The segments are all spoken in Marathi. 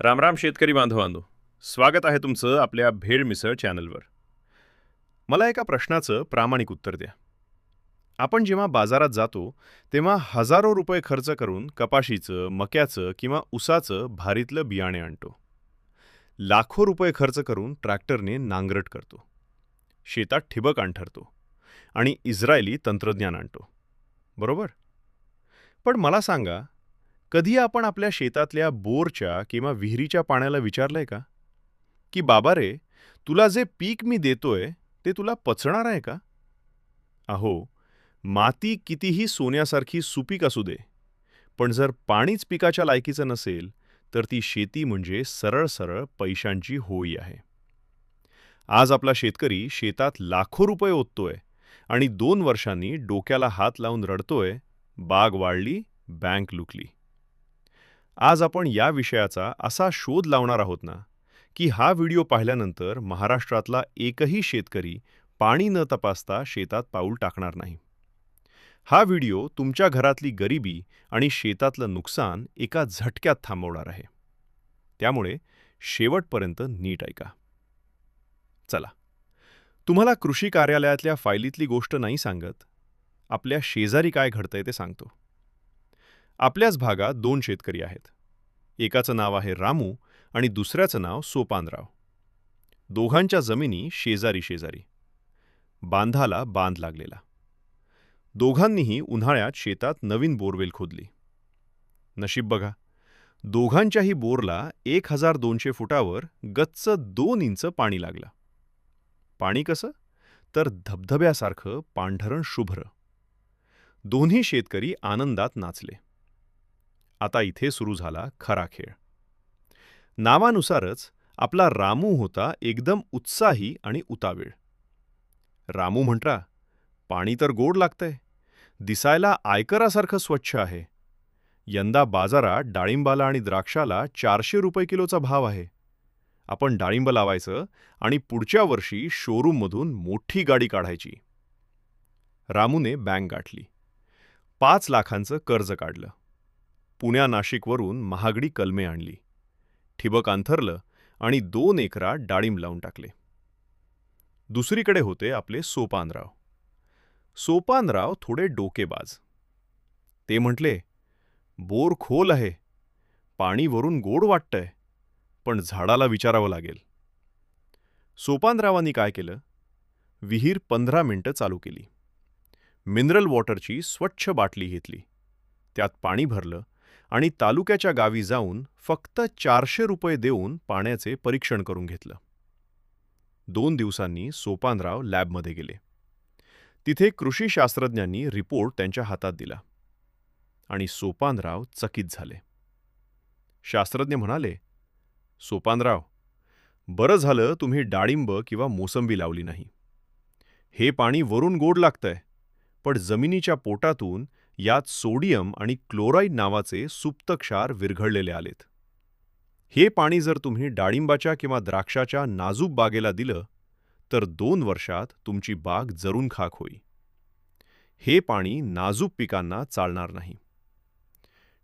रामराम शेतकरी बांधवांनो, स्वागत आहे तुमचं आपल्या भेळ मिसळ चॅनलवर. मला एका प्रश्नाचं प्रामाणिक उत्तर द्या. आपण जेव्हा बाजारात जातो तेव्हा हजारो रुपये खर्च करून कपाशीचं, मक्याचं किंवा उसाचं भारीतलं बियाणे आणतो. लाखो रुपये खर्च करून ट्रॅक्टरने नांगरट करतो, शेतात ठिबक अंथरतो आणि इस्रायली तंत्रज्ञान आणतो, बरोबर? पण मला सांगा, कधी आपण आपल्या शेतातल्या बोरच्या किंवा विहिरीच्या पाण्याला विचारलंय का की बाबा रे, तुला जे पीक मी देतोय ते तुला पचणार आहे का? अहो, माती कितीही सोन्यासारखी सुपीक असू दे, पण जर पाणीच पिकाच्या लायकीचं नसेल तर ती शेती म्हणजे सरळ सरळ पैशांची होळी आहे. आज आपला शेतकरी शेतात लाखो रुपये ओततोय आणि 2 वर्षांनी डोक्याला हात लावून रडतोय, बाग वाढली, बँक लुकली. आज आपण या विषयाचा असा शोध लावणार आहोत ना, की हा व्हिडिओ पाहिल्यानंतर महाराष्ट्रातला एकही शेतकरी पाणी न तपासता शेतात पाऊल टाकणार नाही. हा व्हिडिओ तुमच्या घरातली गरिबी आणि शेतातलं नुकसान एका झटक्यात थांबवणार आहे. त्यामुळे शेवटपर्यंत नीट ऐका. चला, तुम्हाला कृषी कार्यालयातल्या फायलीतली गोष्ट नाही सांगत, आपल्या शेजारी काय घडतंय ते सांगतो. आपल्याच भागात 2 शेतकरी आहेत. एकाचं नाव आहे रामू आणि दुसऱ्याचं नाव सोपानराव. दोघांच्या जमिनी शेजारी शेजारी. बांधाला बांध लागलेला. दोघांनीही उन्हाळ्यात शेतात नवीन बोरवेल खोदली. नशीब बघा, दोघांच्याही बोरला 1200 फुटावर गच्च 2 इंच पाणी लागलं. पाणी कसं? तर धबधब्यासारखं पांढरण शुभ्र. दोन्ही शेतकरी आनंदात नाचले. आता इथे सुरू झाला खरा खेळ. नावानुसारच आपला रामू होता एकदम उत्साही आणि उतावीळ. रामू म्हटला, पाणी तर गोड लागतंय, दिसायला आयकरासारखं स्वच्छ आहे. यंदा बाजारात डाळिंबाला आणि द्राक्षाला 400 रुपये किलोचा भाव आहे. आपण डाळिंब लावायचं आणि पुढच्या वर्षी शोरूममधून मोठी गाडी काढायची. रामूने बँक गाठली. 5 लाखांचं कर्ज काढलं. पुण्या नाशिकवरून महागडी कलमे आणली. ठिबक अंथरलं आणि 2 एकरात डाळिंब लावून टाकले. दुसरीकडे होते आपले सोपानराव. सोपानराव थोडे डोकेबाज. ते म्हटले, बोर खोल आहे, पाणी वरून गोड वाटतंय, पण झाडाला विचारावं लागेल. सोपानरावांनी काय केलं? विहीर 15 मिनिटं चालू केली. मिनरल वॉटरची स्वच्छ बाटली घेतली, त्यात पाणी भरलं आणि तालुक्याच्या गावी जाऊन फक्त 400 रुपये देऊन पाण्याचे परीक्षण करून घेतलं. 2 दिवसांनी सोपानराव लॅबमध्ये गेले. तिथे कृषी शास्त्रज्ञांनी रिपोर्ट त्यांच्या हातात दिला आणि सोपानराव चकित झाले. शास्त्रज्ञ म्हणाले, सोपानराव, बरं झालं तुम्ही डाळिंब किंवा मोसंबी लावली नाही. हे पाणी वरून गोड लागतंय, पण जमिनीच्या पोटातून यात सोडियम आणि क्लोराईड नावाचे सुप्त क्षार विरघळलेले आलेत. हे पाणी जर तुम्ही डाळिंबाच्या किंवा द्राक्षाच्या नाजूक बागेला दिलं तर 2 वर्षात तुमची बाग जरून खाक होईल. हे पाणी नाजूक पिकांना चालणार नाही.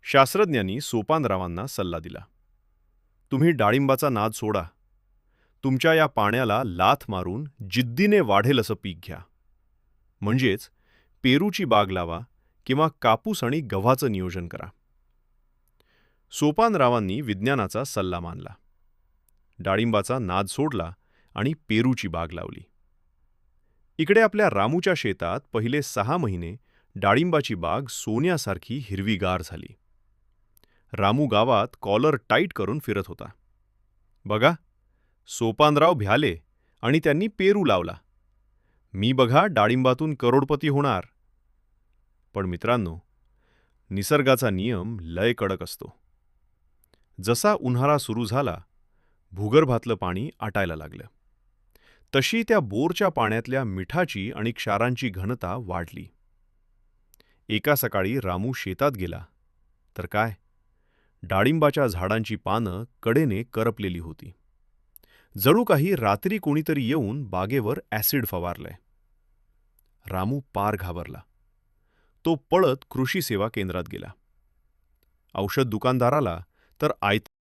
शास्त्रज्ञांनी सोपानरावांना सल्ला दिला, तुम्ही डाळिंबाचा नाद सोडा. तुमच्या या पाण्याला लाथ मारून जिद्दीने वाढेल असं पीक घ्या. म्हणजेच पेरूची बाग लावा किंवा कापूस आणि गव्हाचं नियोजन करा. सोपानरावांनी विज्ञानाचा सल्ला मानला. डाळिंबाचा नाद सोडला आणि पेरूची बाग लावली. इकडे आपल्या रामूच्या शेतात पहिले 6 महिने डाळिंबाची बाग सोन्यासारखी हिरवीगार झाली. रामू गावात कॉलर टाईट करून फिरत होता. बघा, सोपानराव भ्याले आणि त्यांनी पेरू लावला. मी बघा डाळिंबातून करोडपती होणार. पण मित्रांनो, निसर्गाचा नियम लय कडक असतो. जसा उन्हाळा सुरू झाला, भूगर्भातलं पाणी आटायला लागलं. तशी त्या बोरच्या पाण्यातल्या मिठाची आणि क्षारांची घनता वाढली. एका सकाळी रामू शेतात गेला तर काय, डाळिंबाच्या झाडांची पानं कडेने करपलेली होती. जणू काही रात्री कोणीतरी येऊन बागेवर ॲसिड फवारलंय. रामू पार घाबरला. तो पळत कृषी सेवा केंद्रात गेला. औषध दुकानदाराला तर